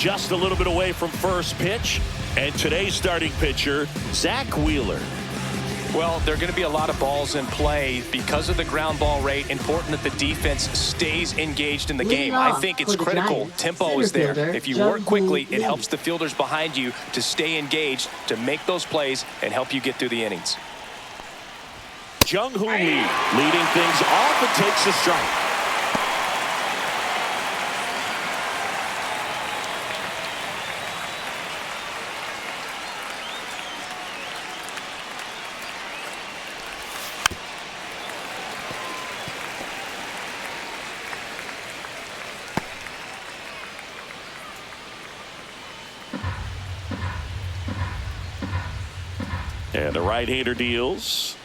just a little bit away from first pitch. And today's starting pitcher, Zach Wheeler. Well, there are going to be a lot of balls in play because of the ground ball rate. Important that the defense stays engaged in the game. I think it's critical. Tempo is there. If you work quickly, it helps the fielders behind you to stay engaged, to make those plays, and help you get through the innings. Jung-Hoo Lee leading things off and takes a strike. And the right-hander deals.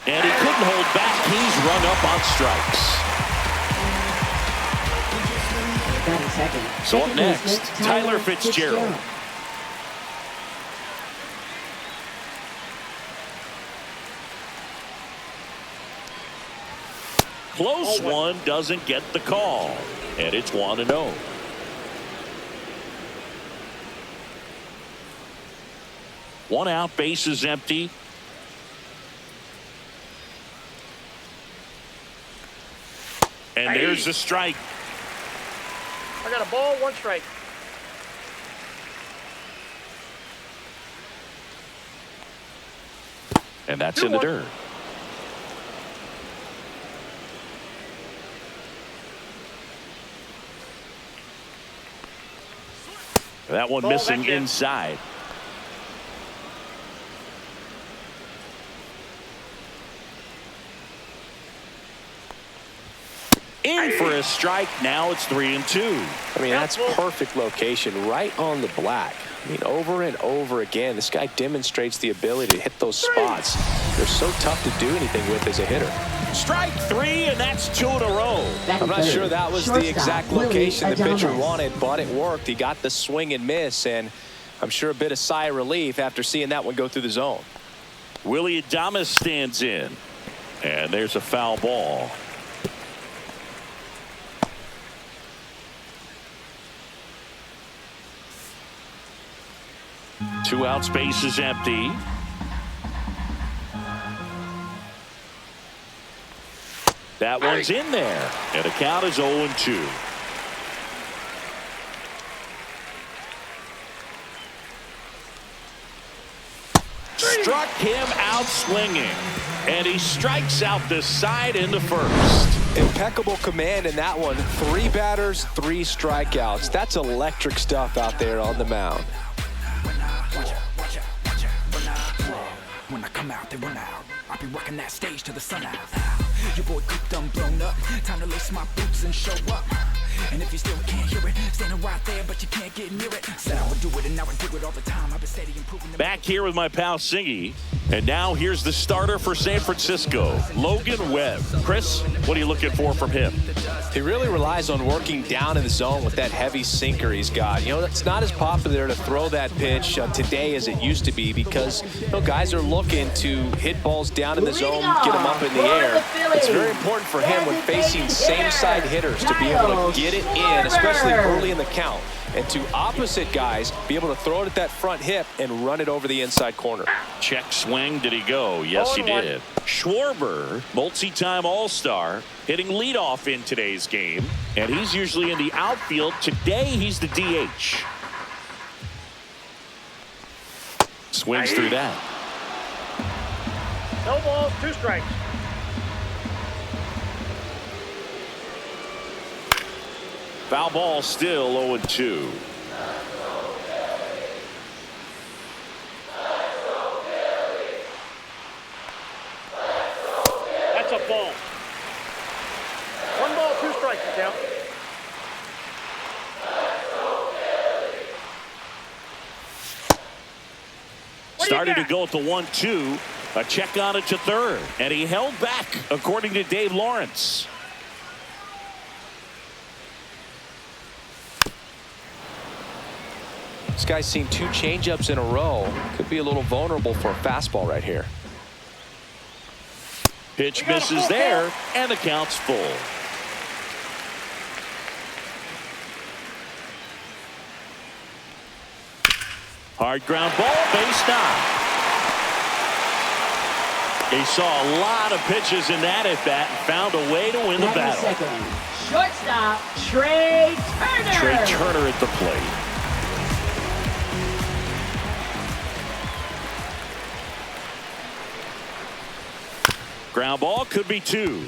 And he couldn't hold back. He's run up on strikes. So up next, Tyler Fitzgerald. Close one, doesn't get the call. And it's 1-0. One out, base is empty. And there's a strike. I got a ball, one strike. And that's in the dirt. That one missing inside. In for a strike. Now it's 3-2. I mean, that's perfect location, right on the black. I mean, over and over again, this guy demonstrates the ability to hit those spots. They're so tough to do anything with as a hitter. Strike 3, and that's 2 in a row. I'm not sure that was the exact location the pitcher wanted, but it worked. He got the swing and miss, and I'm sure a bit of sigh of relief after seeing that one go through the zone. Willie Adames stands in, and there's a foul ball. Two out, space is empty. That one's in there, and the count is 0-2. Struck him out swinging, and he strikes out the side in the first. Impeccable command in that one. 3 batters, 3 strikeouts. That's electric stuff out there on the mound. When I come out, they run out. I'll be working that stage till the sun out. Your boy cooked, done blown up. Time to lace my boots and show up. And if you still can't hear it, standing right there, but you can't get near it. Said I would do it, and now I do it all the time. I've been steady improving. Back here with my pal Singy. And now here's the starter for San Francisco, Logan Webb. Chris, what are you looking for from him? He really relies on working down in the zone with that heavy sinker he's got. You know, it's not as popular to throw that pitch today as it used to be because, you know, guys are looking to hit balls down in the zone, get them up in the air. It's very important for him when facing same-side hitters to be able to get it in, especially early in the count. And to opposite guys, be able to throw it at that front hip and run it over the inside corner. Check swing. Did he go? Yes, he did. Schwarber, multi-time All-Star, hitting leadoff in today's game. And he's usually in the outfield. Today, he's the DH. Swings through that. No balls, 2 strikes. Foul ball still 0-2. That's a ball. 1 ball, 2 strikes, count. Started to go at the 1-2. A check on it to third. And he held back, according to Dave Lawrence. This guy's seen 2 changeups in a row. Could be a little vulnerable for a fastball right here. Pitch misses there, and the count's full. Hard ground ball, base knock. He saw a lot of pitches in that at bat and found a way to win the battle. Shortstop, Trey Turner. Trey Turner at the plate. Ground ball, could be 2.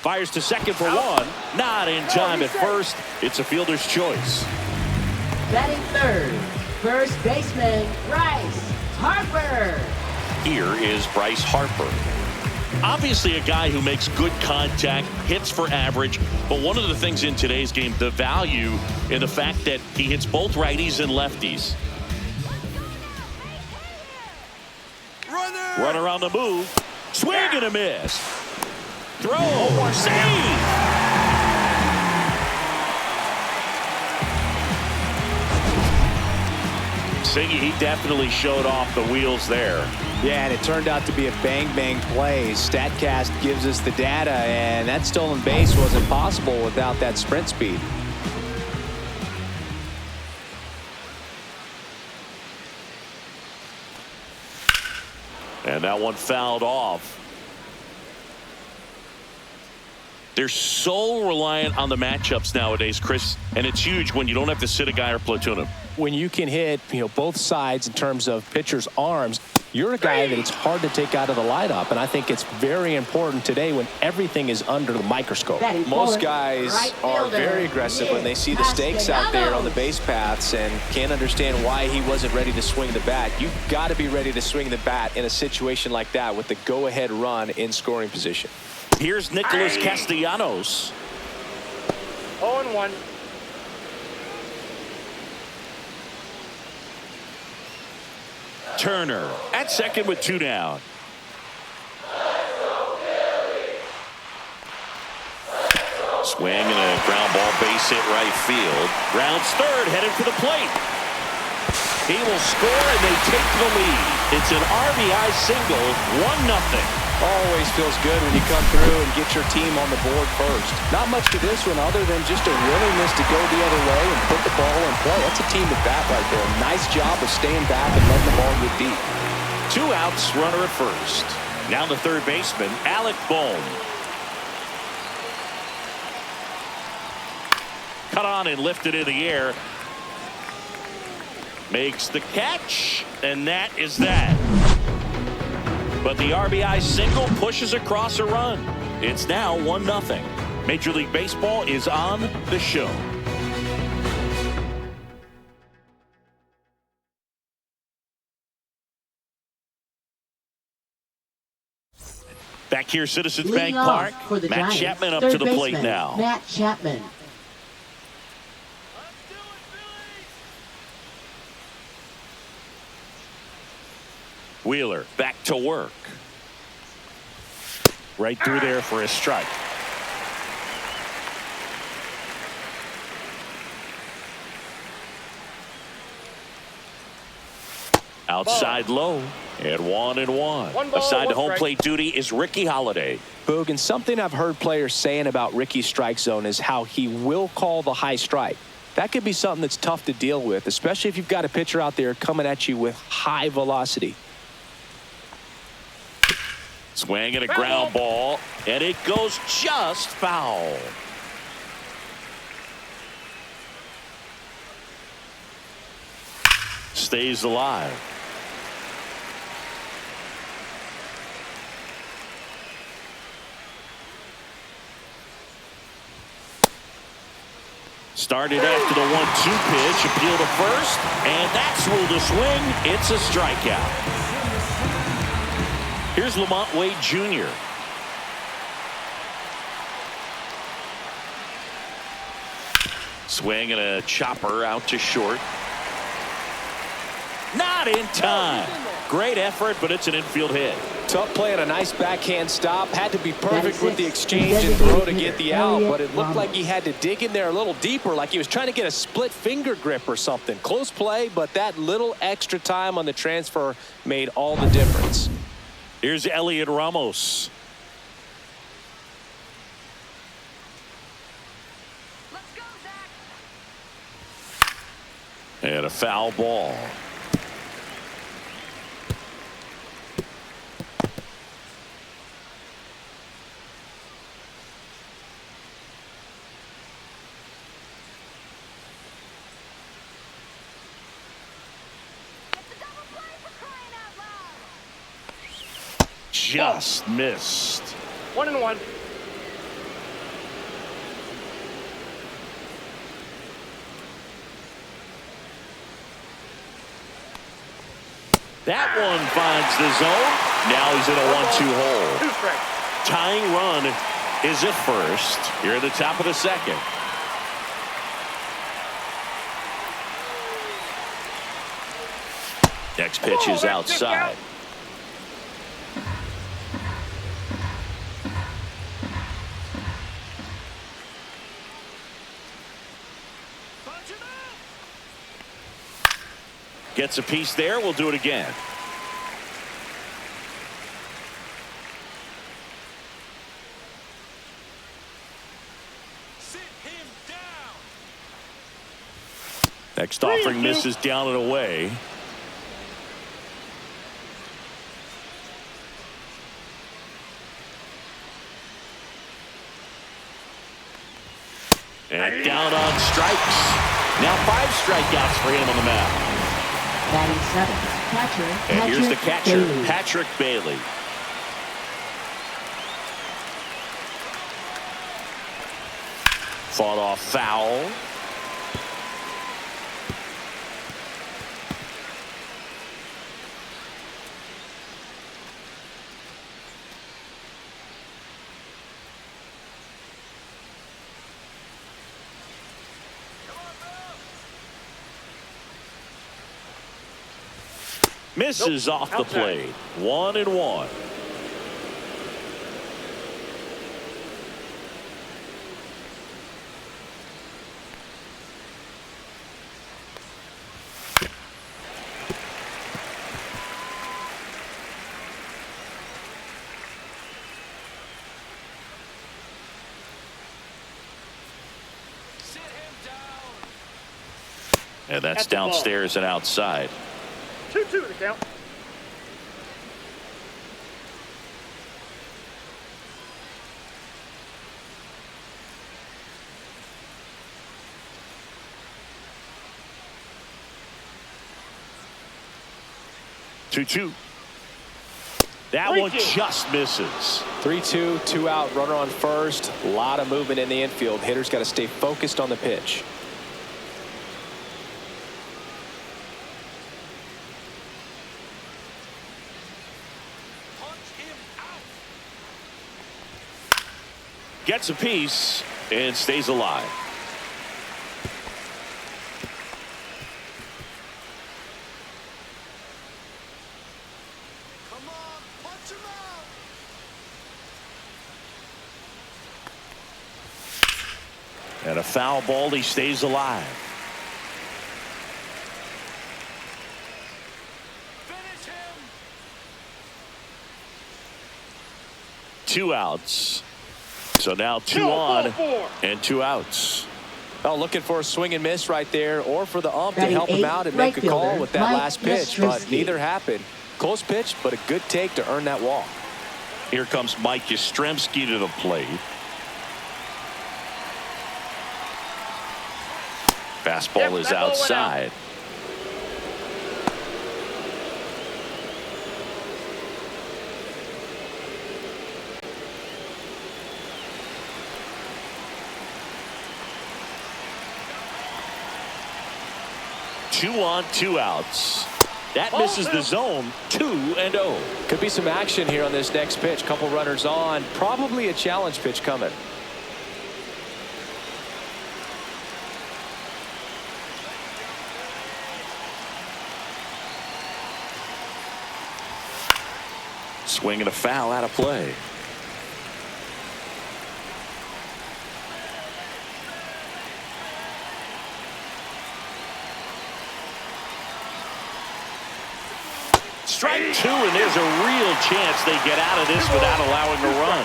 Fires to second for 1. Not in time at first. It's a fielder's choice. Batting third, first baseman, Bryce Harper. Here is Bryce Harper. Obviously a guy who makes good contact, hits for average, but one of the things in today's game, the value in the fact that he hits both righties and lefties. Runner on the move. Swing and a miss. Throw. Save. Siggy, he definitely showed off the wheels there. Yeah, and it turned out to be a bang-bang play. StatCast gives us the data, and that stolen base wasn't possible without that sprint speed. And that one fouled off. They're so reliant on the matchups nowadays, Chris, and it's huge when you don't have to sit a guy or platoon him. When you can hit, both sides in terms of pitchers' arms, you're a guy that it's hard to take out of the lineup, and I think it's very important today when everything is under the microscope. Most guys are very aggressive when they see the stakes out there on the base paths and can't understand why he wasn't ready to swing the bat. You've got to be ready to swing the bat in a situation like that with the go-ahead run in scoring position. Here's Nicholas Castellanos. 0-1. Turner at second with 2 down. Swing and a ground ball, base hit right field. Rounds third, headed for the plate. He will score and they take the lead. It's an RBI single, 1-0. Always feels good when you come through and get your team on the board first. Not much to this one other than just a willingness to go the other way and put the ball in play. That's a team at bat right there. Nice job of staying back and letting the ball get deep. 2 outs, runner at first. Now the third baseman, Alec Bohm. Cut on and lifted in the air. Makes the catch, and that is that. But the RBI single pushes across a run. It's now 1-0. Major League Baseball is on the show. Back here, Citizens Bank Park. Matt Chapman up to the plate now. Matt Chapman. Wheeler back to work. Right through there for a strike. Outside low and 1-1. Assigned to home plate duty is Ricky Holiday. Boog, and something I've heard players saying about Ricky's strike zone is how he will call the high strike. That could be something that's tough to deal with, especially if you've got a pitcher out there coming at you with high velocity. Swing and a ground ball, and it goes just foul. Stays alive. Started after the 1-2 pitch, appeal to first, and that's ruled a swing. It's a strikeout. Here's Lamont Wade Jr. Swing and a chopper out to short. Not in time. Great effort, but it's an infield hit. Tough play and a nice backhand stop. Had to be perfect with the exchange and throw to get the out, but it looked like he had to dig in there a little deeper, like he was trying to get a split finger grip or something. Close play, but that little extra time on the transfer made all the difference. Here's Elliot Ramos. Let's go, Zach. And a foul ball. just missed. 1-1. That one finds the zone. Now he's in a 1-2 hole. 2 strikes. Tying run is at first. Here at the top of the second. Next pitch is outside. Gets a piece there. We'll do it again. Sit him down. Next offering misses down and away. And down on strikes. Now 5 strikeouts for him on the mound. Batting 7th, catcher. And here's the catcher, Bailey. Patrick Bailey. Fought off foul. Misses off the plate. 1-1. Sit him down. And that's At the ball. downstairs and outside. 2-2 the count. Two. That one just misses. 3-2, 2 out, runner on first. A lot of movement in the infield. Hitter's got to stay focused on the pitch. Punch him out. Gets a piece and stays alive. Come on, punch him out. And a foul ball, he stays alive. Finish him. 2 outs. So now 2 No, on 4. and 2 outs. Oh, looking for a swing and miss right there, or for the ump to Batting help him 8th, out and right make a call fielder, with that Mike last pitch, but Yastrzemski. neither happened. Close pitch, but a good take to earn that walk. Here comes Mike Yastrzemski to the plate. Fastball Yep, is that ball went outside. Two on, 2 outs. That misses the zone. 2-0. Could be some action here on this next pitch. Couple runners on. Probably a challenge pitch coming. Swing and a foul out of play. Strike 2, and there's a real chance they get out of this without allowing a run.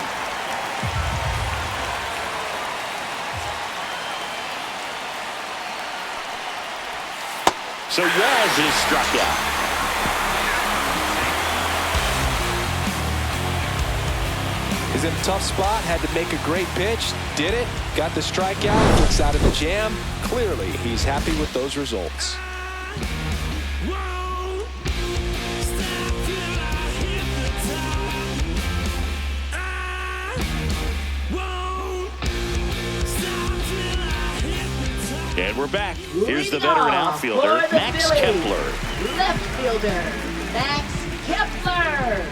So Yaz is struck out. He's in a tough spot, had to make a great pitch, did it, got the strikeout, looks out of the jam. Clearly, he's happy with those results. And we're back. Here's the Leading veteran off outfielder, for the Max Phillies, Kepler. Left fielder, Max Kepler.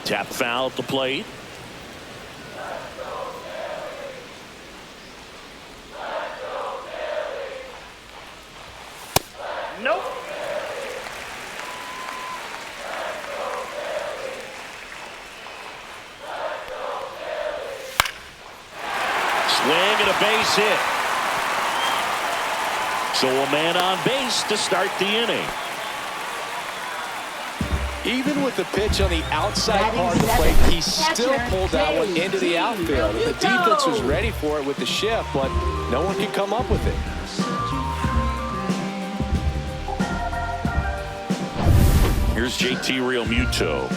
Tap foul at the plate. Nope. Swing and a base hit. So a man on base to start the inning. Even with the pitch on the outside Batting part of the seventh, plate, he still catcher, pulled that one into the JT outfield. The Realmuto. defense was ready for it with the shift, but no one could come up with it. Here's JT Realmuto.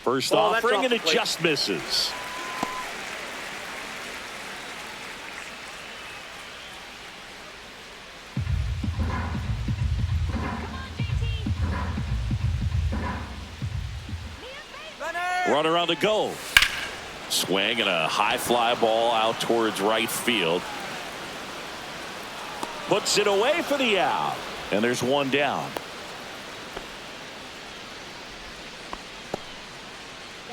First Ball, that's offering off and the it plate. just misses. Runner on the go. Swing and a high fly ball out towards right field. Puts it away for the out. And there's one down.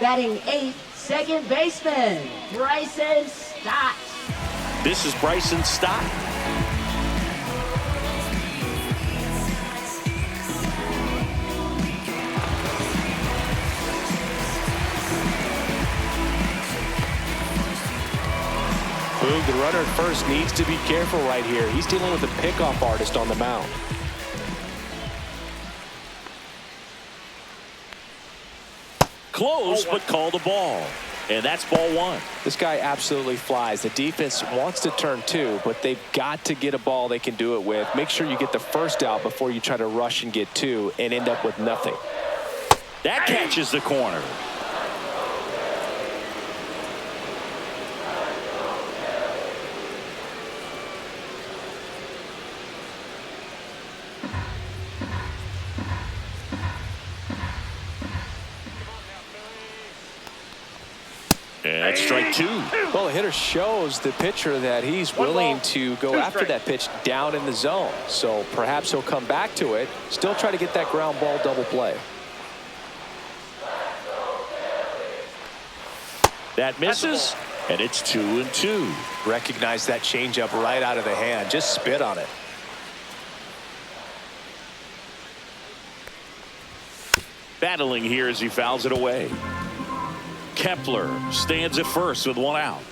Batting eighth, second baseman, Bryson Stott. This is Bryson Stott. Boog, the runner at first needs to be careful right here. He's dealing with a pickoff artist on the mound. Close, but called a ball. And that's ball one. This guy absolutely flies. The defense wants to turn two, but they've got to get a ball they can do it with. Make sure you get the first out before you try to rush and get two and end up with nothing. That catches the corner. And that's strike two. Well, the hitter shows the pitcher that he's One willing ball, to go two after that pitch down in the zone. So perhaps he'll come back to it, still try to get that ground ball double play. That misses, and it's 2-2. Recognize that changeup right out of the hand. Just spit on it. Battling here as he fouls it away. Kepler stands at first with one out.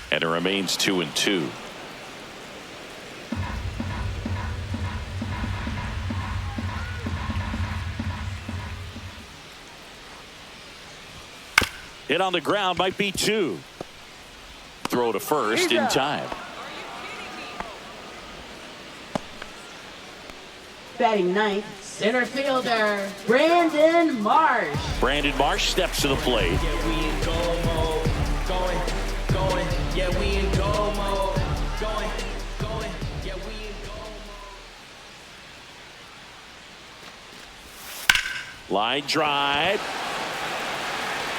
And it remains 2-2. Hit on the ground, might be two. Throw to first in time. Batting ninth, center fielder, Brandon Marsh. Brandon Marsh steps to the plate. Yeah, we in goal mode. Going. Yeah, we in goal mode. Going. Yeah, we in goal mode. Line drive.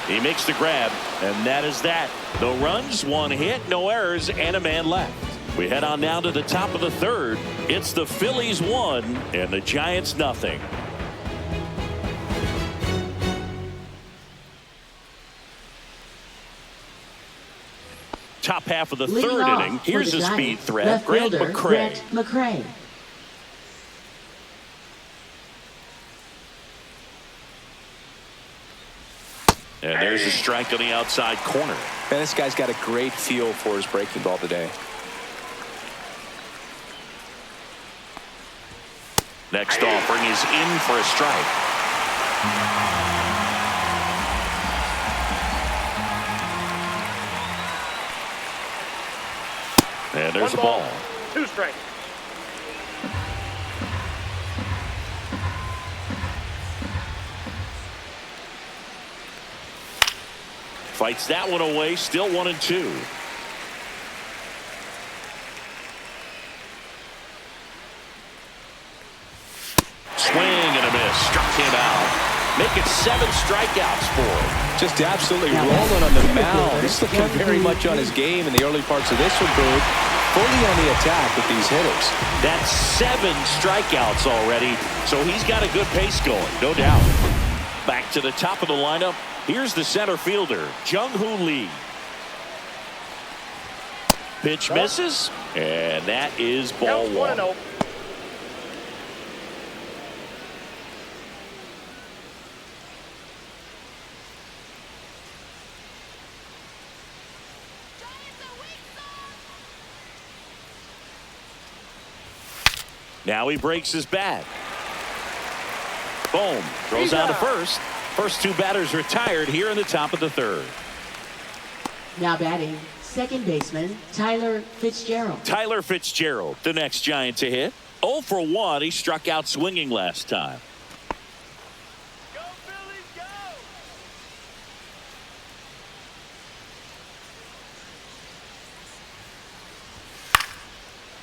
He makes the grab, and that is that. No runs, one hit, no errors, and a man left. We head on down to the top of the third. It's the Phillies 1 and the Giants nothing. Top half of the Leading third off inning. for Here's the a speed Giants, threat. left Grant fielder, McCray. Grant McCray. And there's a strike on the outside corner. Man, this guy's got a great feel for his breaking ball today. Next offering is in for a strike. And there's a One ball. Two strikes. Fights that one away, still 1-2. Swing and a miss. Struck him out. Making 7 strikeouts for him. Just absolutely rolling on the mound. He's looking very much on his game in the early parts of this one, Boog. Fully on the attack with these hitters. That's 7 strikeouts already, so he's got a good pace going, no doubt. Back to the top of the lineup. Here's the center fielder, Jung-Hoo Lee. Pitch misses, and that is ball one. 1-0. Now he breaks his bat. Boom. Throws out to first. First 2 batters retired here in the top of the 3rd. Now batting, second baseman, Tyler Fitzgerald. Tyler Fitzgerald, the next Giant to hit. 0 for 1. He struck out swinging last time. Go, Phillies,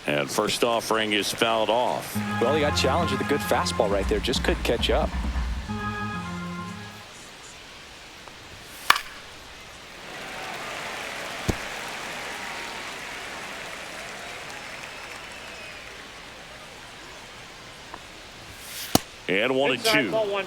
go! And first offering is fouled off. Well, he got challenged with a good fastball right there. Just couldn't catch up. And 1-2. Inside, ball 1.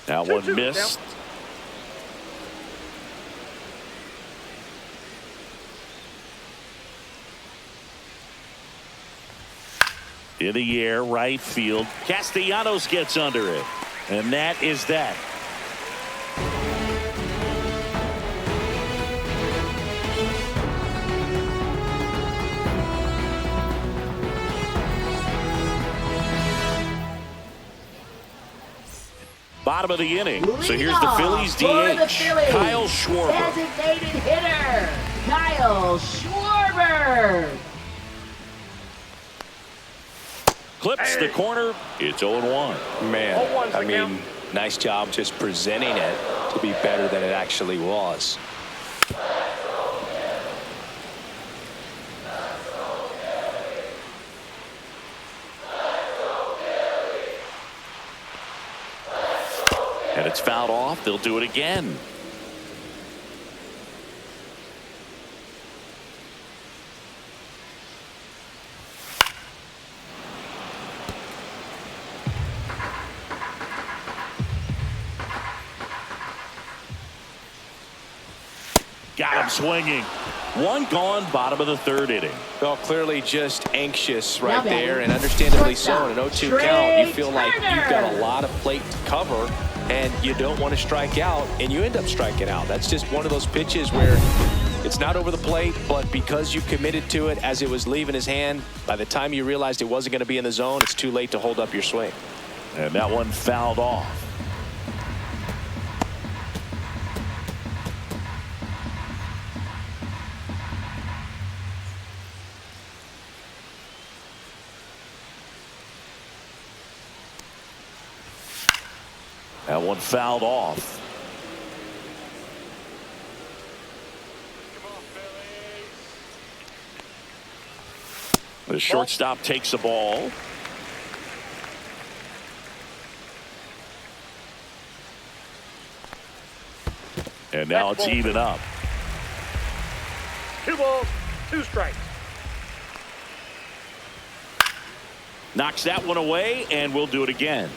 Now 1 missed. In the air, right field. Castellanos gets under it. And that is that. Bottom of the inning. So here's the Phillies DH, Kyle Schwarber. Designated hitter, Kyle Schwarber. Clips the corner. It's 0-1. Man, 0-1's the I mean, count. nice job just presenting it to be better than it actually was. And it's fouled off. They'll do it again. Got him swinging. 1 gone, bottom of the 3rd inning. Well, clearly just anxious right Now there, batting, and understandably so. shortstop, In an 0-2 Trey count, you feel like Turner. you've got a lot of plate to cover, and you don't want to strike out, and you end up striking out. That's just one of those pitches where it's not over the plate, but because you committed to it as it was leaving his hand, by the time you realized it wasn't going to be in the zone, it's too late to hold up your swing. And that one fouled off. That one fouled off. Come on, Phillies. The shortstop takes the ball. And now it's even up. 2 balls, 2 strikes. Knocks that one away, and we'll do it again.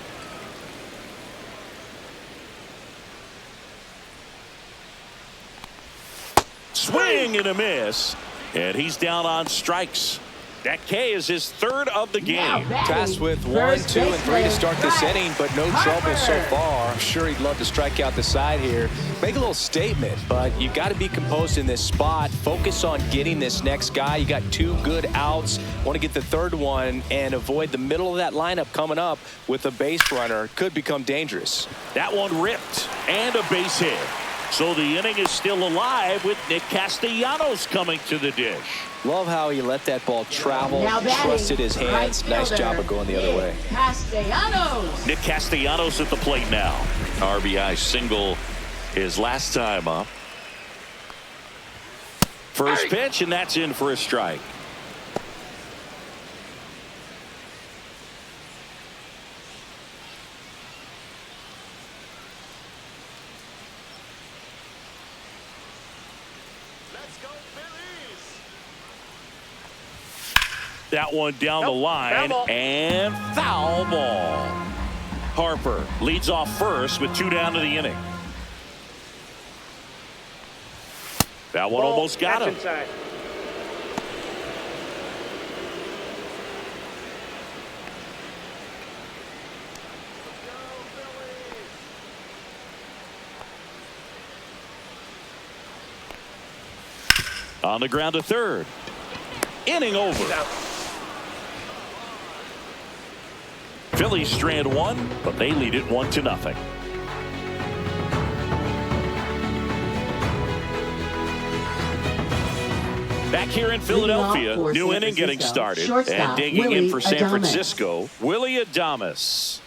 Swing and a miss, and he's down on strikes. That K is his 3rd of the game. Tasked with 1, 2, and 3 to start this inning, but no trouble so far. I'm sure he'd love to strike out the side here. Make a little statement, but you got to be composed in this spot. Focus on getting this next guy. You got 2 good outs. Want to get the 3rd one and avoid the middle of that lineup coming up with a base runner. Could become dangerous. That one ripped, and a base hit. So the inning is still alive with Nick Castellanos coming to the dish. Love how he let that ball travel, Now batting, trusted his hands. right Nice fielder, job of going the other way. Castellanos. Nick Castellanos at the plate now. RBI single his last time up. First pitch, and that's in for a strike. Let's go, Phillies. That one down the line, foul ball. and foul ball. Harper leads off first with 2 down to the inning. That one Ball, almost got that's him. inside. On the ground to third. Inning over. Out. Phillies strand 1, but they lead it 1-0. Back here in Philadelphia, for new San inning getting Francisco. started, Shortstop, and digging in Willie for San Adames. Francisco, Willie Adames.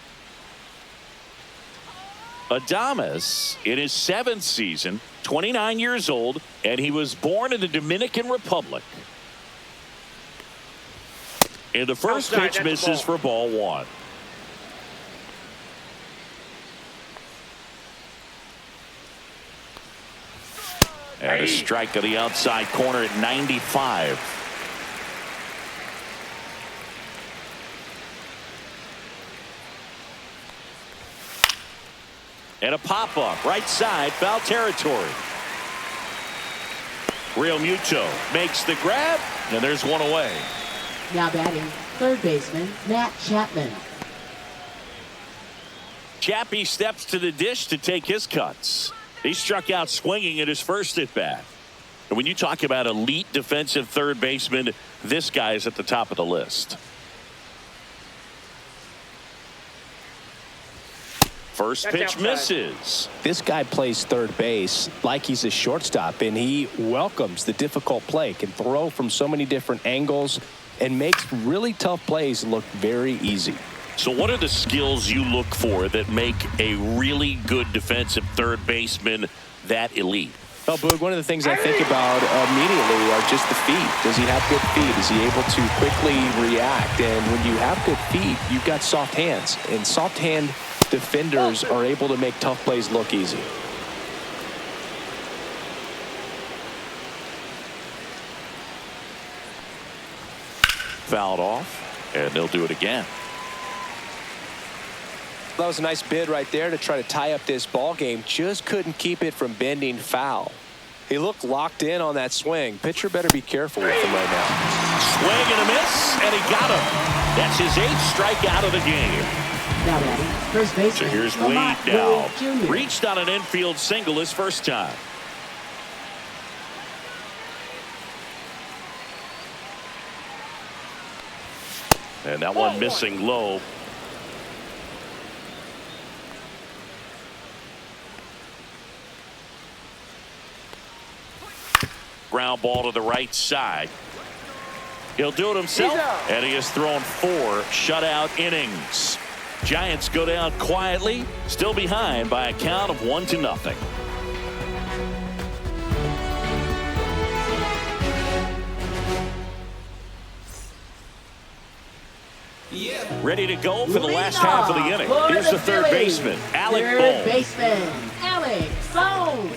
Adames in his 7th season, 29 years old, and he was born in the Dominican Republic. And the first Outside, pitch that's misses ball. for ball 1. And a strike to the outside corner at 95. And a pop-up, right side, foul territory. Real Muto makes the grab, and there's one away. Now batting, third baseman, Matt Chapman. Chappie steps to the dish to take his cuts. He struck out swinging at his first at-bat. And when you talk about elite defensive third baseman, this guy is at the top of the list. First That's pitch outside. misses. This guy plays third base like he's a shortstop, and he welcomes the difficult play, can throw from so many different angles, and makes really tough plays look very easy. So what are the skills you look for that make a really good defensive third baseman that elite? Well, Boog, one of the things I think about immediately are just the feet. Does he have good feet? Is he able to quickly react? And when you have good feet, you've got soft hands. And soft hand defenders are able to make tough plays look easy. Fouled off, and they'll do it again. That was a nice bid right there to try to tie up this ball game. Just couldn't keep it from bending foul. He looked locked in on that swing. Pitcher better be careful with him right now. Swing and a miss, and he got him. That's his 8th strikeout of the game. Now batting, first baseman, So here's Lamont Wade now. Willie Jr. Reached on an infield single his first time. And that one missing low. Ground ball to the right side. He'll do it himself, and he has thrown 4 shutout innings. Giants go down quietly, still behind by a count of 1-0. Ready to go for the last half of the inning. Here's the third baseman, Alec Third Bohm. baseman, Alec Bohm.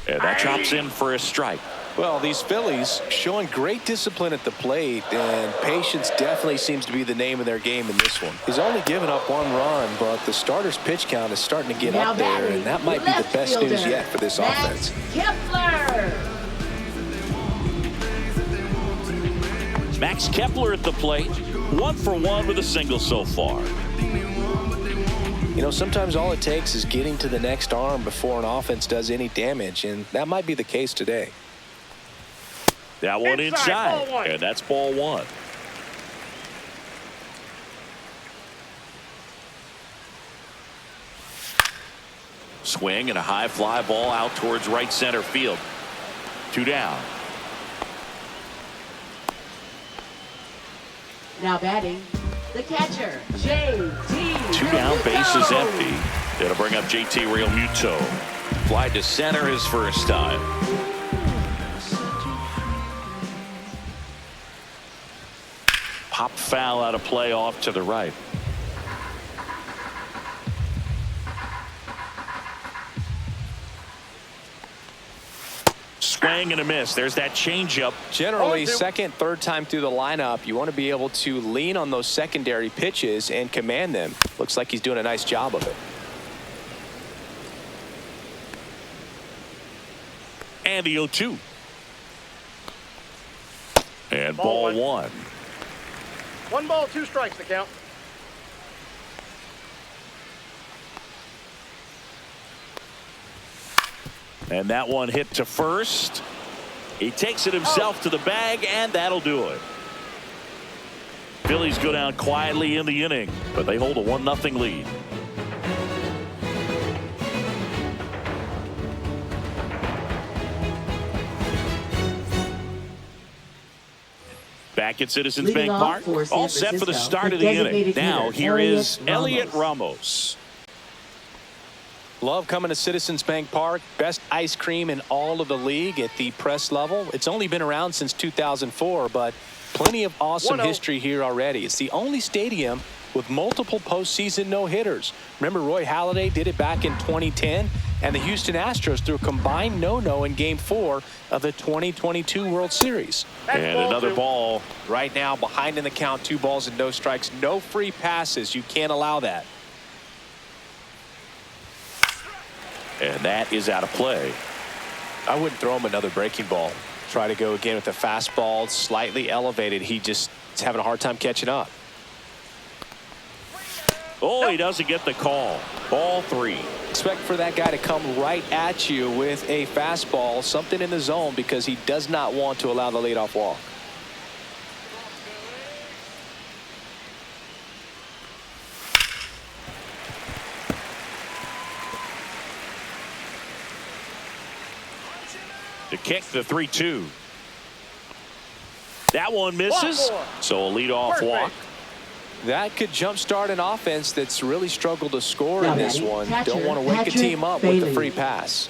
And that chops in for a strike. Well, these Phillies showing great discipline at the plate, and patience definitely seems to be the name of their game in this one. He's only given up 1 run, but the starter's pitch count is starting to get Now up there, batting, and that might be the left best news fielder, yet for this Max offense. Kepler. Max Kepler at the plate. 1 for 1 with a single so far. You know, sometimes all it takes is getting to the next arm before an offense does any damage, and that might be the case today. That one inside, ball 1. and that's ball 1. swing and a high fly ball out towards right center field. 2 down. Now batting, the catcher, JT. 2 down, bases empty. It'll bring up JT Realmuto. Fly to center his first time. Pop foul out of play off to the right. Swing and a miss. There's that changeup. Generally, second, third time through the lineup, you want to be able to lean on those secondary pitches and command them. Looks like he's doing a nice job of it. And the 0-2. And ball one. 1 ball, 2 strikes to count. And that one hit to first. He takes it himself to the bag, and that'll do it. Phillies go down quietly in the inning, but they hold a 1-0 lead. Back at Citizens Bank Park, all set for the start of the inning. Now here is Elliot Ramos. Love coming to Citizens Bank Park. Best ice cream in all of the league at the press level. It's only been around since 2004, but plenty of awesome history here already. It's the only stadium with multiple postseason no-hitters. Remember, Roy Halladay did it back in 2010, and the Houston Astros threw a combined no-no in Game 4 of the 2022 World Series. And another ball. Right now, behind in the count, 2 balls and no strikes. No free passes. You can't allow that. And that is out of play. I wouldn't throw him another breaking ball. Try to go again with the fastball, slightly elevated. He just is having a hard time catching up. Oh, he doesn't get the call. Ball 3. Expect for that guy to come right at you with a fastball, something in the zone, because he does not want to allow the leadoff walk. To kick the 3-2. That one misses. So a leadoff walk. That could jumpstart an offense that's really struggled to score in this one. Don't want to wake a team up with the free pass.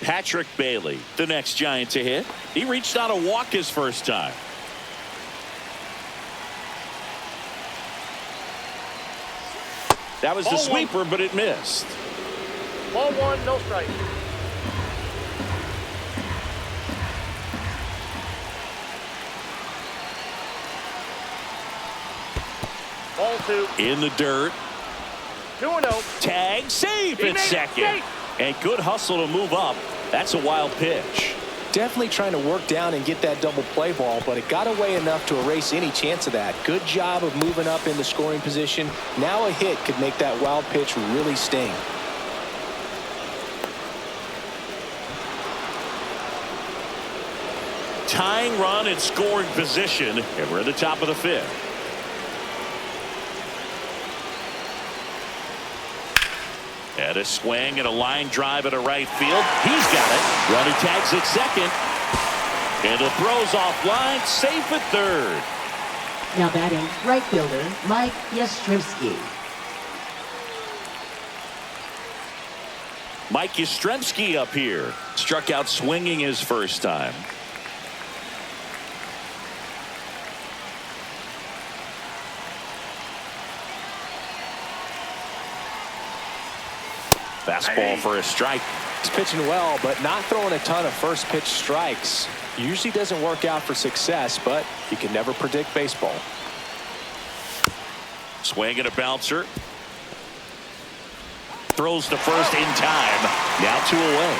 Patrick Bailey, the next Giant to hit. He reached out a walk his first time. That was the sweeper, but it missed. Ball 1, no strike. Ball 2. In the dirt. 2-0. Tag, safe at second. And good hustle to move up. That's a wild pitch. Definitely trying to work down and get that double play ball, but it got away enough to erase any chance of that. Good job of moving up in the scoring position. Now a hit could make that wild pitch really sting. Tying run in scoring position, and we're at the top of the 5th. And a swing and a line drive at a right field. He's got it. Runner tags at second. And the throw's offline, safe at third. Now batting, right fielder, Mike Yastrzemski. Mike Yastrzemski up here. Struck out swinging his first time. Fastball for a strike. He's pitching well, but not throwing a ton of first pitch strikes. Usually doesn't work out for success, but you can never predict baseball. Swing and a bouncer. Throws to first in time. Now 2 away.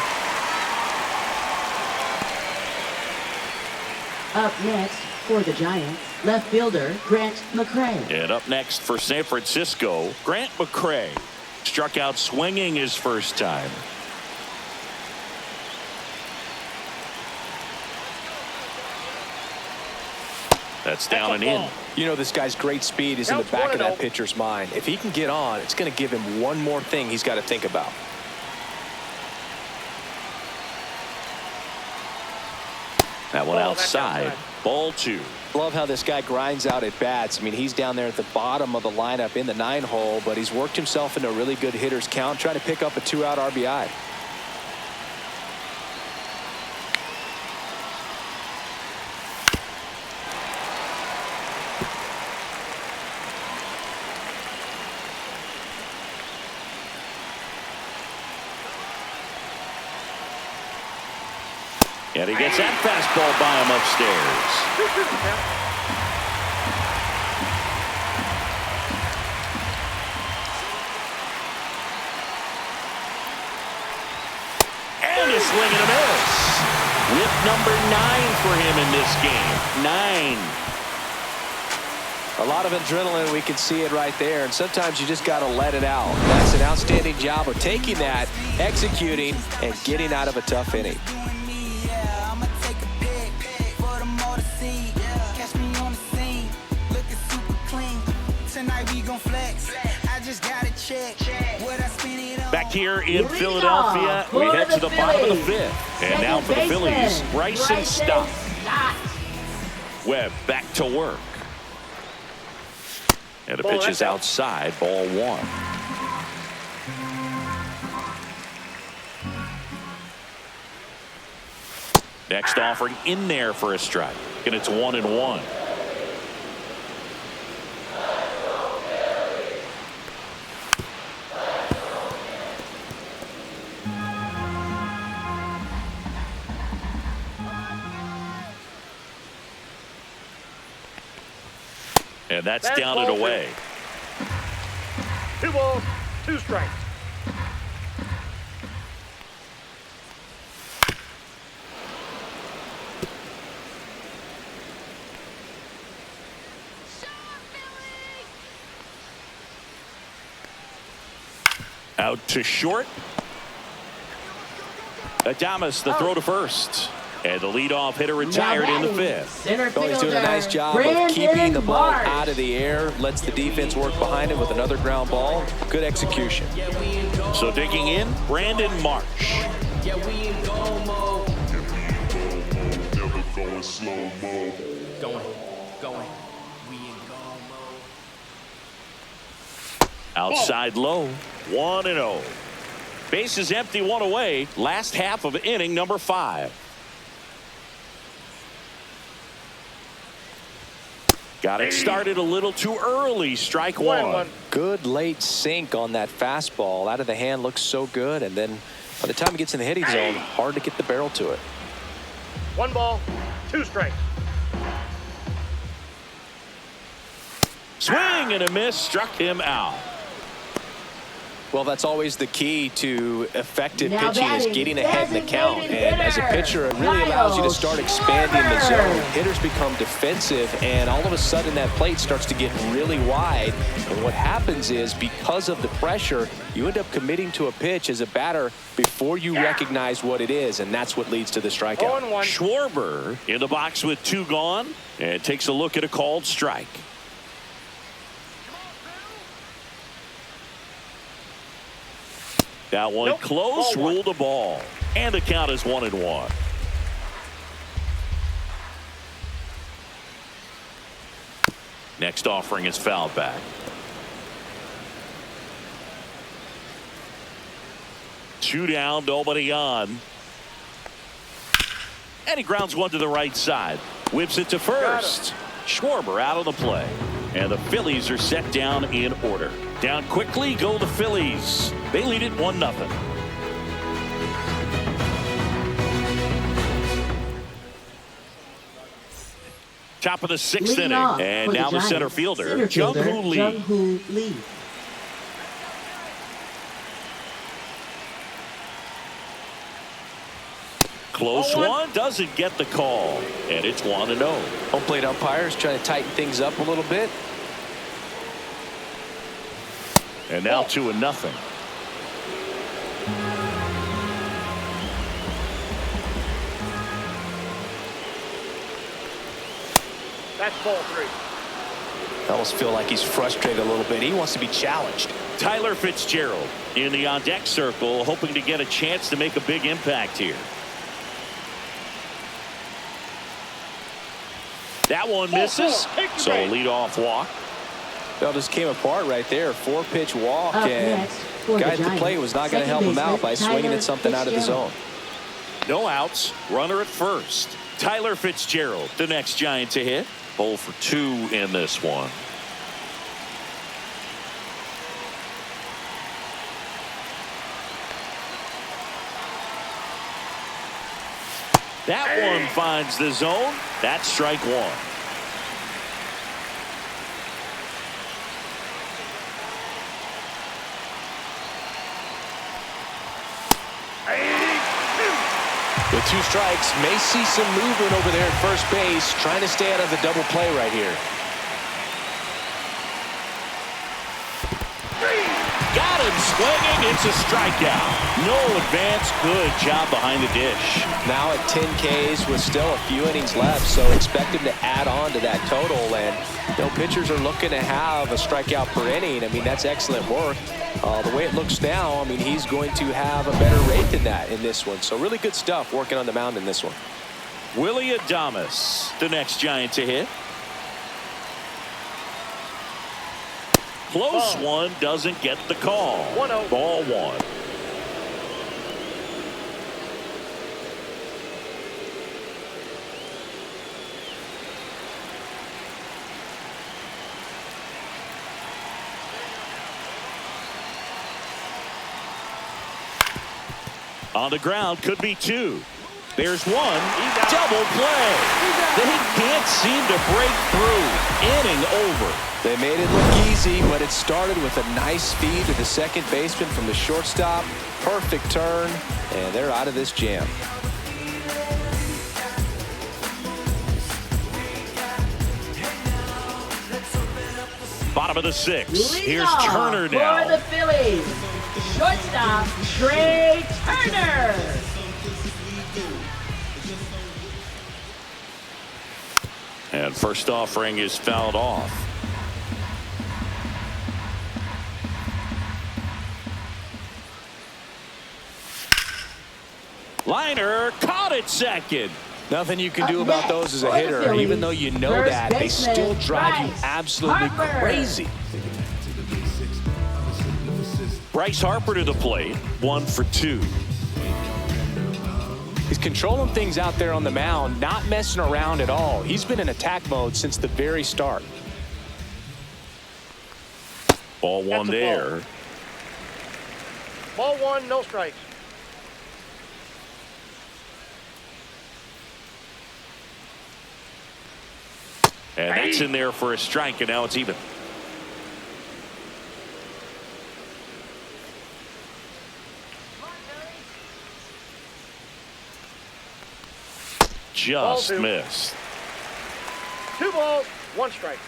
Up next for the Giants, left fielder Grant McCray. And up next for San Francisco, Grant McCray. Struck out swinging his first time. That's down and in. You know, this guy's great speed is in the back of that pitcher's mind. If he can get on, it's going to give him one more thing he's got to think about. That one Ball, that's outside. outside. Ball 2. Love how this guy grinds out at bats. I mean, he's down there at the bottom of the lineup in the 9-hole, but he's worked himself into a really good hitter's count, trying to pick up a 2-out RBI. And he gets that fastball by him upstairs. 2-2 the count. And a swing and a miss. Whip number 9 for him in this game. 9. A lot of adrenaline, we can see it right there, and sometimes you just got to let it out. That's an outstanding job of taking that, executing, and getting out of a tough inning. Back here in Philadelphia, we head to the bottom of the 5th. And now for the Phillies, Bryson Stott. Webb back to work. And the pitch is outside, ball 1. Next offering in there for a strike. And it's 1-1. And that's down and away. 2 balls, 2 strikes. Out to short. Adames the throw to first. And the leadoff hitter retired in the 5th. Center Oh, he's doing a nice job of keeping the ball out of the air. Lets the defense work behind him with another ground ball. Good execution. So digging in, Brandon Marsh. Yeah, we in go mode. Never going slow-mo. Going. We in go mode. Outside low. 1-0. Base is empty, 1 away. Last half of inning number 5. Got it started a little too early. Strike 1. Good late sink on that fastball. Out of the hand, looks so good, and then by the time it gets in the hitting zone, hard to get the barrel to it. 1 ball, 2 strikes. Swing and a miss, struck him out. Well, that's always the key to effective pitching, is getting ahead in the count. And as a pitcher, it really allows you to start expanding the zone. Hitters become defensive, and all of a sudden that plate starts to get really wide. And what happens is, because of the pressure, you end up committing to a pitch as a batter before you recognize what it is, and that's what leads to the strikeout. 0-1. Schwarber in the box with 2 gone, and takes a look at a called strike. That one close, ruled a ball. And the count is 1-1. Next offering is fouled back. 2 down, nobody on. And he grounds one to the right side. Whips it to first. Schwarber out on the play. And the Phillies are set down in order. Down quickly go the Phillies. They lead it 1-0. Top of the 6th inning. And now the center fielder, Jung-Hoo Lee. Close one, doesn't get the call. And it's 1-0. Home plate umpires trying to tighten things up a little bit. And now 2-0. That's ball 3. I almost feel like he's frustrated a little bit. He wants to be challenged. Tyler Fitzgerald in the on-deck circle, hoping to get a chance to make a big impact here. That one misses. So a leadoff walk. Well, just came apart right there. 4-pitch walk, and guy at the plate was not going to help him out by swinging at something out of the zone. No outs. Runner at first. Tyler Fitzgerald, the next Giant to hit. 0 for 2 in this one. That one finds the zone. That's strike one. With 2 strikes, may see some movement over there at first base, trying to stay out of the double play right here. Got him swinging. It's a strikeout. No advance. Good job behind the dish. Now at 10 Ks with still a few innings left, so expect him to add on to that total. And pitchers are looking to have a strikeout per inning. I mean, that's excellent work. The way it looks now, I mean, he's going to have a better rate than that in this one. So really good stuff working on the mound in this one. Willie Adames, the next Giant to hit. Close one, doesn't get the call. 1-0. Ball 1. On the ground, could be 2. There's 1. Double play. They can't seem to break through. Inning over. They made it look easy, but it started with a nice feed to the second baseman from the shortstop. Perfect turn, and they're out of this jam. Bottom of the 6th. Lead Here's off Turner now. for the Phillies. Shortstop, Trey Turner. And first offering is fouled off. Liner caught it second. Nothing you can do about those as a hitter. Even though you know that, they still drive you absolutely crazy. Bryce Harper to the plate. 1 for 2. He's controlling things out there on the mound, not messing around at all. He's been in attack mode since the very start. Ball 1 there. Ball 1, no strikes. And that's in there for a strike, and now it's even. Just missed. 2 balls, 1 strike.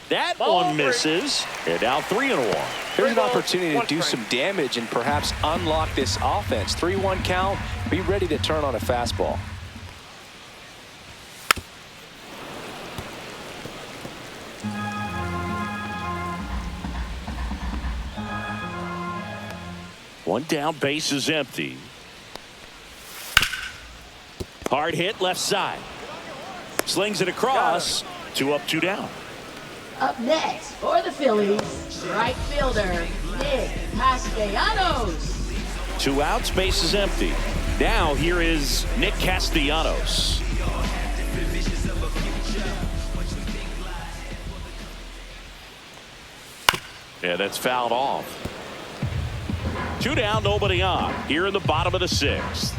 That one misses, and now 3-1. Here's an opportunity to do some damage and perhaps unlock this offense. 3-1 count. Be ready to turn on a fastball. One down, base is empty. Hard hit left side. Slings it across. 2 up, 2 down. Up next for the Phillies, right fielder, Nick Castellanos. 2 outs, base is empty. Now here is Nick Castellanos. Yeah, that's fouled off. 2 down, nobody on. Here in the bottom of the 6th.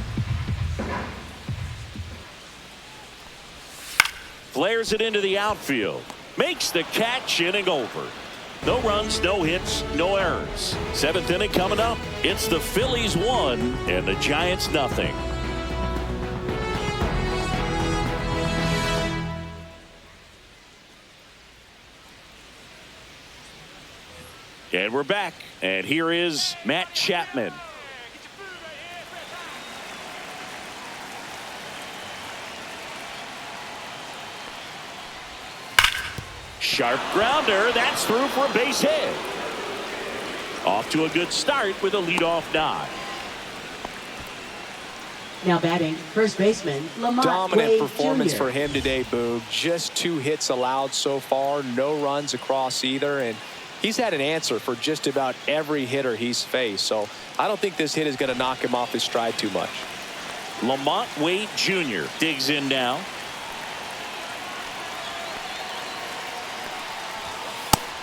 Flares it into the outfield. Makes the catch, inning over. No runs, no hits, no errors. 7th inning coming up. It's the Phillies 1 and the Giants nothing. And we're back. And here is Matt Chapman. Sharp grounder. That's through for a base hit. Off to a good start with a leadoff nod. Now batting, first baseman, Lamont Dominant Wade performance Jr. for him today, Boog. Just 2 hits allowed so far, no runs across either, and he's had an answer for just about every hitter he's faced. So I don't think this hit is going to knock him off his stride too much. Lamont Wade Jr. digs in now.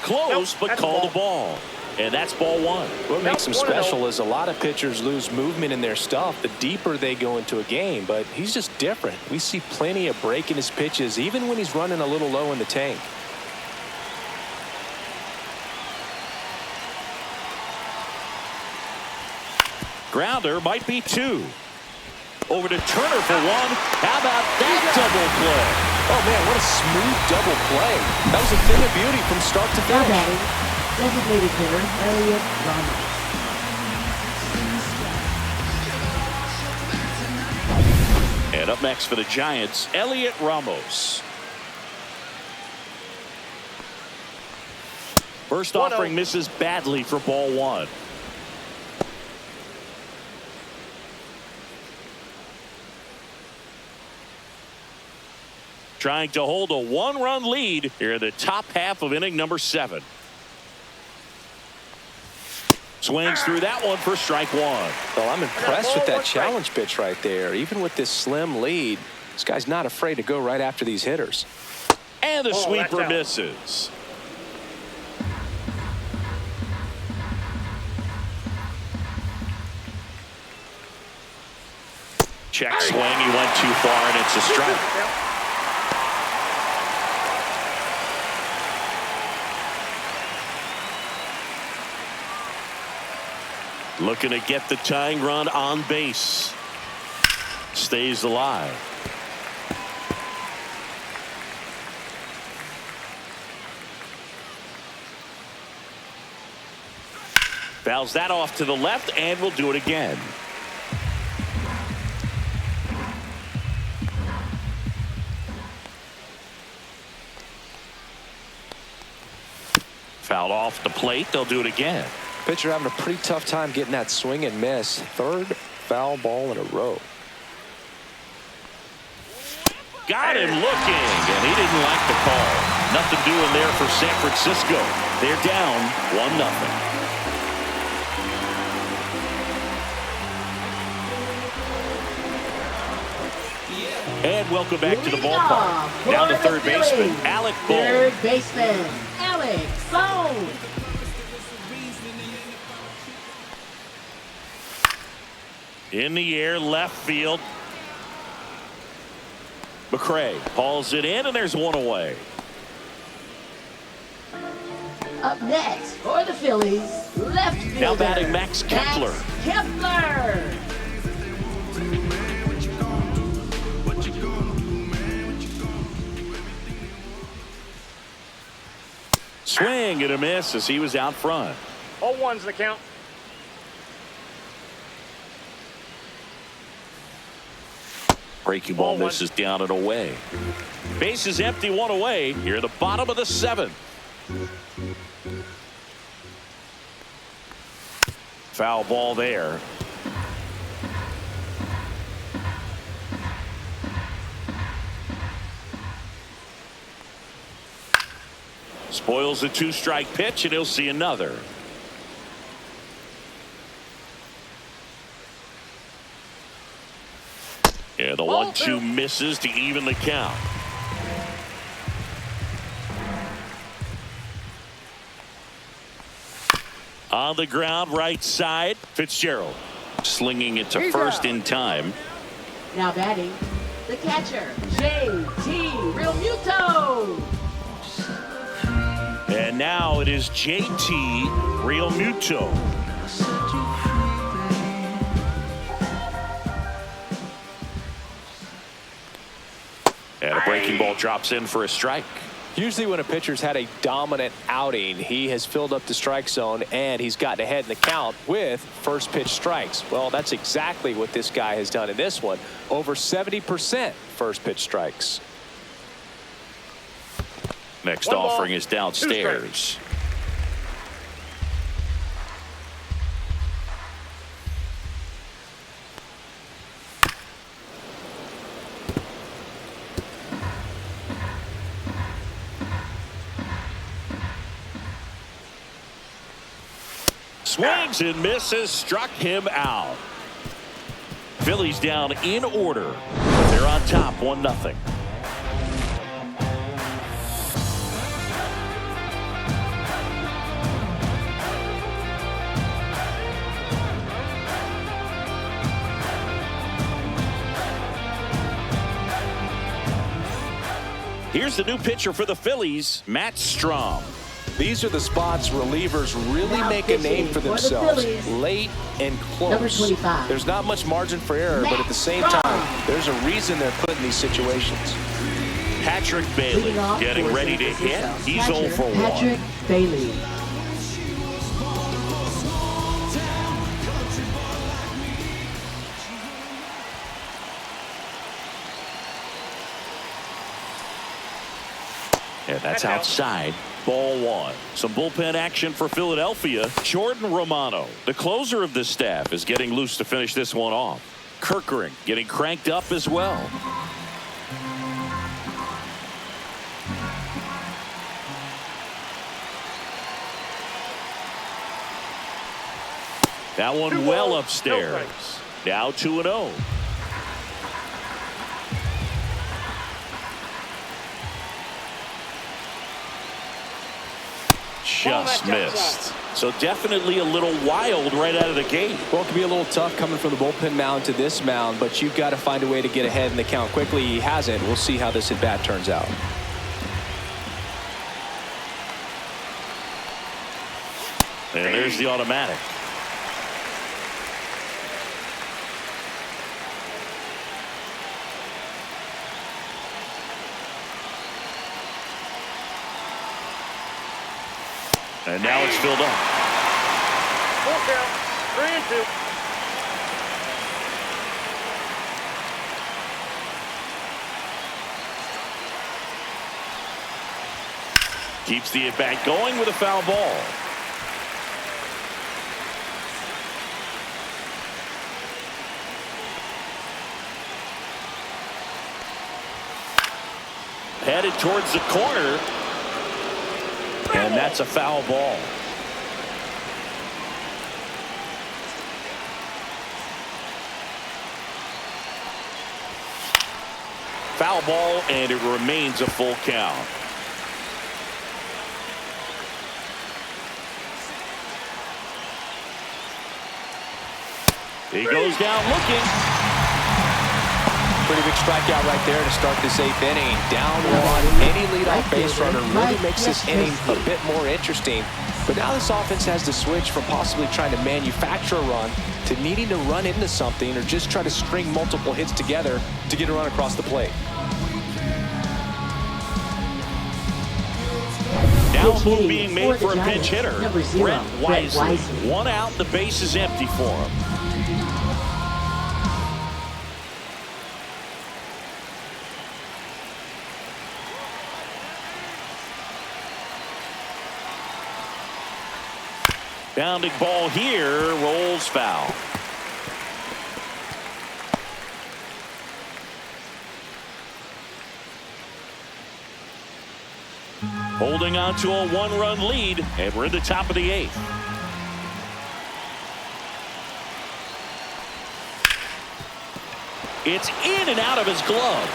Close, Nope, but that's called a the ball. And that's ball 1. What makes him Nope, 1-0. special is a lot of pitchers lose movement in their stuff the deeper they go into a game, but he's just different. We see plenty of break in his pitches, even when he's running a little low in the tank. Grounder might be 2. Over to Turner for 1. How about that double play? Oh, man, what a smooth double play. That was a thing of beauty from start to Now finish. batting, designated hitter, Elliot Ramos. And up next for the Giants, Elliot Ramos. First 1-0. offering misses badly for ball 1. Trying to hold a 1-run lead here in the top half of inning number 7. Swings through that one for strike 1. Well, I'm impressed with that challenge pitch right there. Even with this slim lead, this guy's not afraid to go right after these hitters. And the that's sweeper out. misses. Check swing. He went too far, and it's a strike. Looking to get the tying run on base. Stays alive. Fouls that off to the left, and will do it again. Fouled off the plate. They'll do it again. Pitcher having a pretty tough time getting that swing and miss. 3rd foul ball in a row. Got him looking, and he didn't like the call. Nothing doing there for San Francisco. They're down 1-0. And welcome back to the Leading ballpark. off Down to for the third baseman, Phillies, Alec Bohm. Third baseman, Alex Bohm. In the air, left field. McCray hauls it in, and there's one away. Up next for the Phillies, left fielder. Now batting Max Kepler. Max Kepler. Swing and a miss as he was out front. 0-1's the count. Breaking ball Ball 1. misses down and away. Base is empty, 1 away. Here at the bottom of the 7th. Foul ball there. Spoils the 2-strike pitch, and he'll see another. Yeah, the 1-2 misses to even the count. On the ground, right side, Fitzgerald slinging it to He's first out. in time. Now batting, the catcher, J.T. Realmuto. And now it is J.T. Realmuto. And a breaking ball drops in for a strike. Usually when a pitcher's had a dominant outing, he has filled up the strike zone and he's gotten ahead in the count with first pitch strikes. Well, that's exactly what this guy has done in this one. Over 70% first pitch strikes. Next 1 ball, offering is 2 downstairs. Swings and misses, struck him out. Phillies down in order. They're on top 1-0. Here's the new pitcher for the Phillies, Matt Strom. These are the spots relievers really make a name for themselves. Late and close. There's not much margin for error, but at the same time, there's a reason they're put in these situations. Patrick Bailey getting ready to hit. He's 0 for 1. Patrick Bailey. And that's outside. Ball 1. Some bullpen action for Philadelphia. Jordan Romano, the closer of this staff, is getting loose to finish this one off. Kirkering getting cranked up as well. That one well upstairs. Now 2-0. Just missed. So definitely a little wild right out of the gate. Well, it can be a little tough coming from the bullpen mound to this mound, but you've got to find a way to get ahead in the count quickly. He hasn't. We'll see how this at bat turns out. And there's the automatic. And now it's filled up. Full count. 3-2. Keeps the at-bat going with a foul ball. Headed towards the corner. And that's a foul ball. Foul ball, and it remains a full count. He goes down looking. Pretty big strikeout right there to start this 8th inning. Down one, any leadoff base runner really makes this inning a bit more interesting. But now this offense has to switch from possibly trying to manufacture a run to needing to run into something or just try to string multiple hits together to get a run across the plate. Now move being made for a pinch hitter. Brett Wisely. 1 out, the base is empty for him. Bounding ball here, rolls foul. Holding on to a 1-run lead, and we're in the top of the 8th. It's in and out of his glove.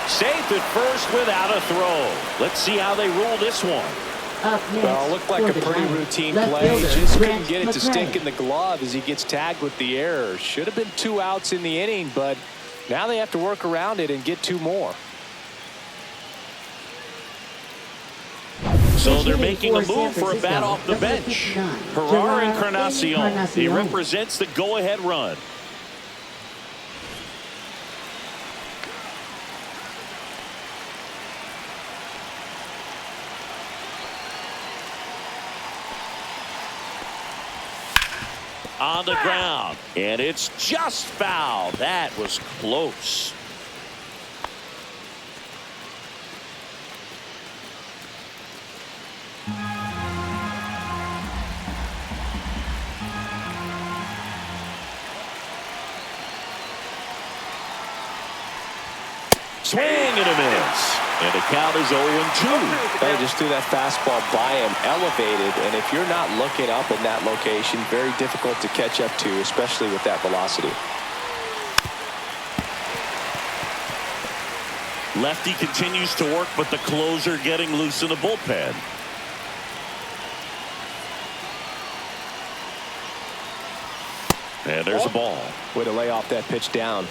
Safe at first without a throw. Let's see how they rule this one. Well, looked like a pretty routine play. Just couldn't get it to stick in the glove as he gets tagged with the error. Should have been 2 outs in the inning, but now they have to work around it and get 2 more. So they're making a move for a bat off the bench. Gerard Encarnacion. He represents the go-ahead run. On the ground, and it's just foul. That was close. Swing and a miss. And the count is 0-2. They just threw that fastball by him, elevated, and if you're not looking up in that location, very difficult to catch up to, especially with that velocity. Lefty continues to work, but the closer getting loose in the bullpen. And there's a ball. Way to lay off that pitch down.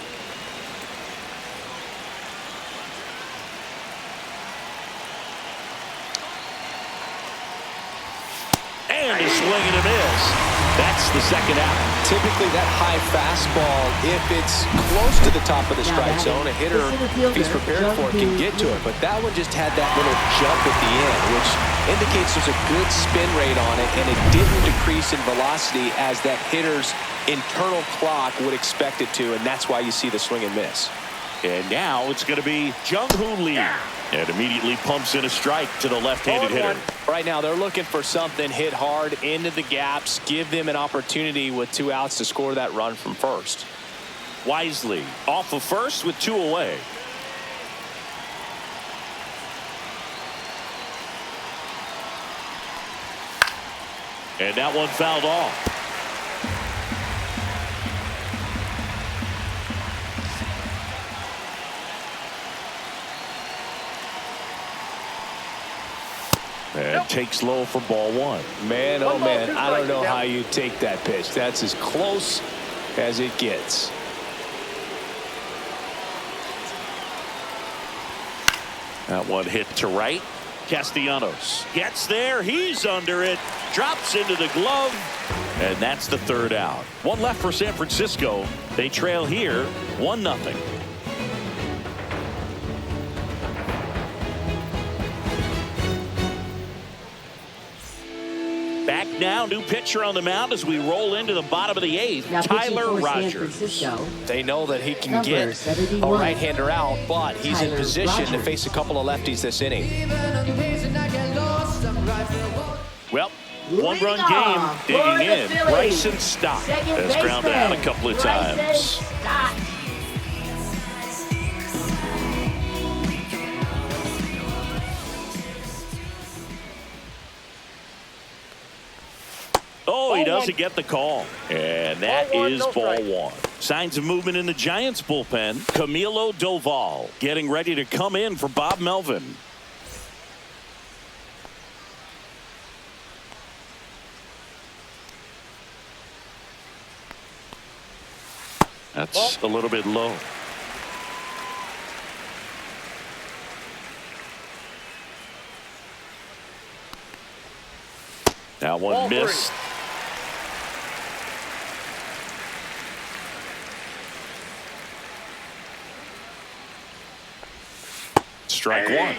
And a swing and a miss. That's the second out. Typically that high fastball, if it's close to the top of the strike zone, a hitter, if he's prepared for it, can get to it. But that one just had that little jump at the end, which indicates there's a good spin rate on it, and it didn't decrease in velocity as that hitter's internal clock would expect it to, and that's why you see the swing and miss. And now it's going to be Jung-Hoo Lee. And immediately pumps in a strike to the left-handed hitter. Right now they're looking for something, hit hard into the gaps, give them an opportunity with 2 outs to score that run from first. Wisely off of first with 2 away. And that one fouled off. And takes low for ball 1. Man, oh man, I don't know how you take that pitch. That's as close as it gets. That one hit to right. Castellanos gets there. He's under it. Drops into the glove. And that's the 3rd out. 1 left for San Francisco. They trail here 1-0. Back now, new pitcher on the mound as we roll into the bottom of the 8th. Now Tyler Rogers. They know that he can get a right-hander out, but he's in position to face a couple of lefties this inning. Well, 1-run game digging in. Bryson Stott has grounded out a couple of times. Oh, he doesn't get the call. And that is ball 1. Signs of movement in the Giants bullpen. Camilo Doval getting ready to come in for Bob Melvin. That's a little bit low. That one missed. Strike 1.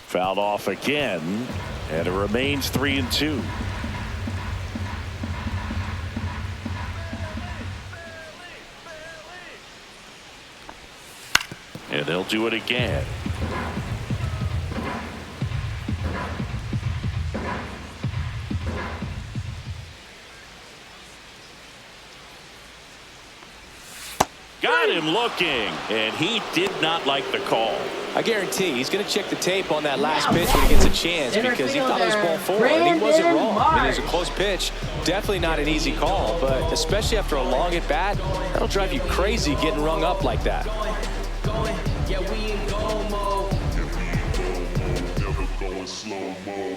Fouled off again, and it remains 3-2. And they'll do it again. Got him looking, and he did not like the call. I guarantee he's going to check the tape on that last pitch when he gets a chance, because he thought it was ball 4, and he wasn't wrong. I mean, it was a close pitch. Definitely not an easy call, but especially after a long at bat, that'll drive you crazy getting rung up like that. Yeah, we in go mode. Never going slow mo.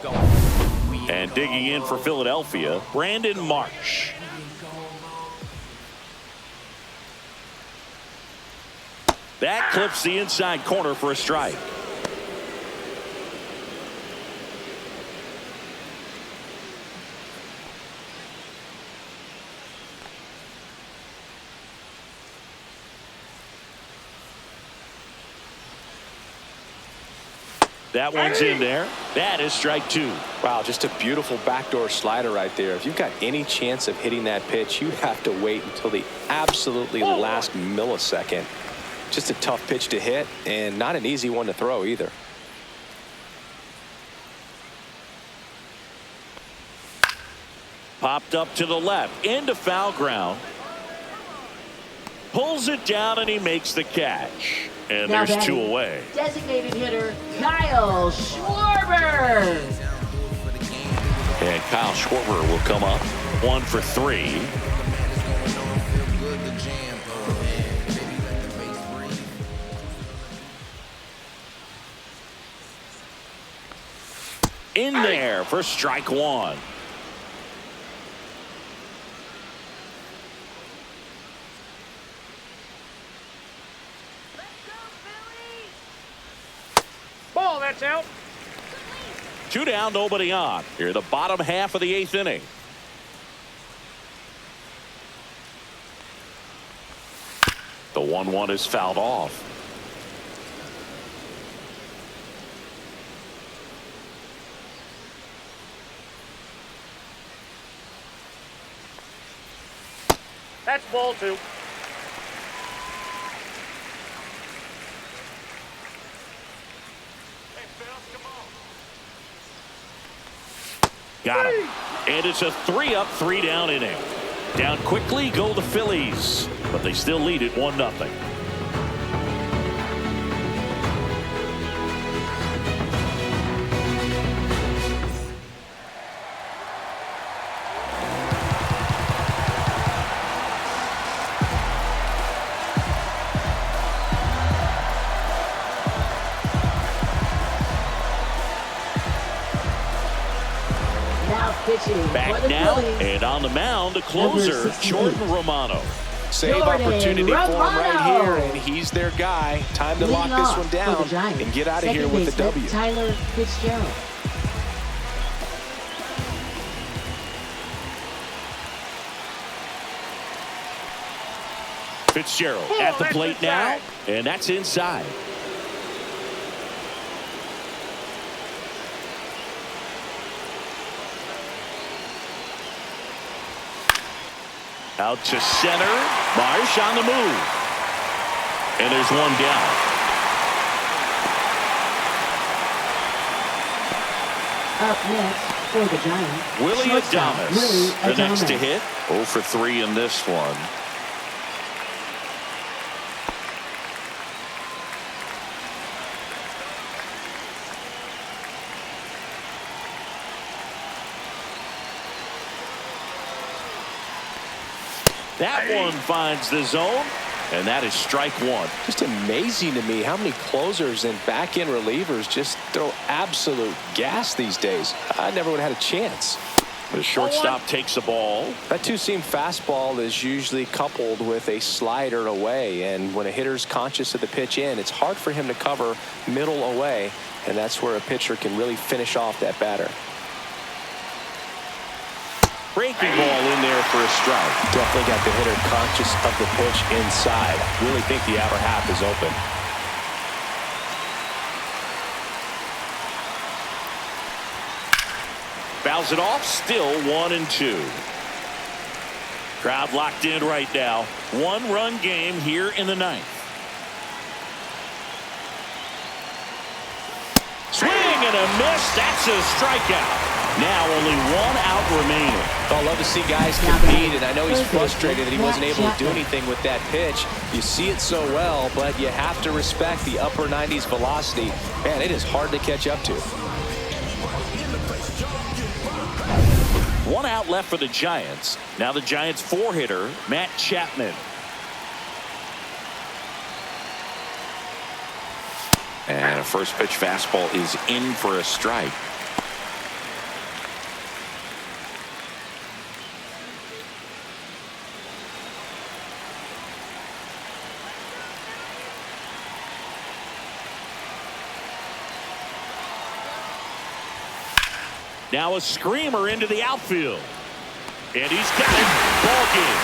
Going. And digging in for Philadelphia, Brandon Marsh. That clips the inside corner for a strike. That one's in there. That is strike 2. Wow, just a beautiful backdoor slider right there. If you've got any chance of hitting that pitch, you have to wait until the absolutely last millisecond. Just a tough pitch to hit and not an easy one to throw either. Popped up to the left into foul ground. Pulls it down and he makes the catch. And Now there's 2 batting, away. Designated hitter Kyle Schwarber. And Kyle Schwarber will come up 1 for 3. In there for strike 1. Ball, that's out. 2 down, nobody on. Here the bottom half of the 8th inning. The 1-1 is fouled off. That's ball 2. Got him. And it's a 3-up, 3-down inning. Down quickly go the Phillies, but they still lead it 1-0. Back now, and on the mound, the closer, Jordan Romano. Save opportunity for him right here, and he's their guy. Time to lock this one down and get out of here with the W. Tyler Fitzgerald. Fitzgerald at the plate now, and that's inside. Out to center. Marsh on the move. And there's 1 down. Up next for the Giants, Willie Adames, the next to Adames. hit. 0 for 3 in this one. That one finds the zone, and that is strike 1. Just amazing to me how many closers and back-end relievers just throw absolute gas these days. I never would have had a chance. The shortstop takes the ball. That two-seam fastball is usually coupled with a slider away, and when a hitter's conscious of the pitch in, it's hard for him to cover middle away, and that's where a pitcher can really finish off that batter. Breaking ball in there for a strike. Definitely got the hitter conscious of the pitch inside. Really think the outer half is open. Fouls it off, still 1-2. Crowd locked in right now. 1-run game here in the 9th. Swing and a miss. That's a strikeout. Now only 1 out remaining. I love to see guys compete, and I know he's frustrated that he wasn't able to do anything with that pitch. You see it so well, but you have to respect the upper 90s velocity. Man, it is hard to catch up to. 1 out left for the Giants. Now the Giants 4-hitter, Matt Chapman. And a first pitch fastball is in for a strike. Now a screamer into the outfield. And he's got it. Ball game.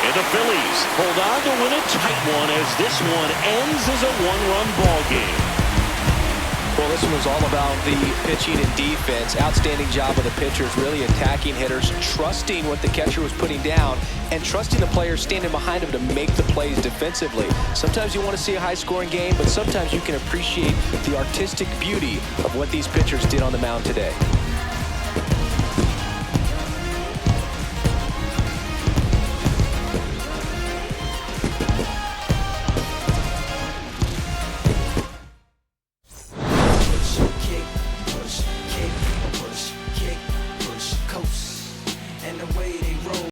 And the Phillies hold on to win a tight one as this one ends as a 1-run ball game. Well, this one was all about the pitching and defense. Outstanding job of the pitchers, really attacking hitters, trusting what the catcher was putting down, and trusting the players standing behind him to make the plays defensively. Sometimes you want to see a high-scoring game, but sometimes you can appreciate the artistic beauty of what these pitchers did on the mound today.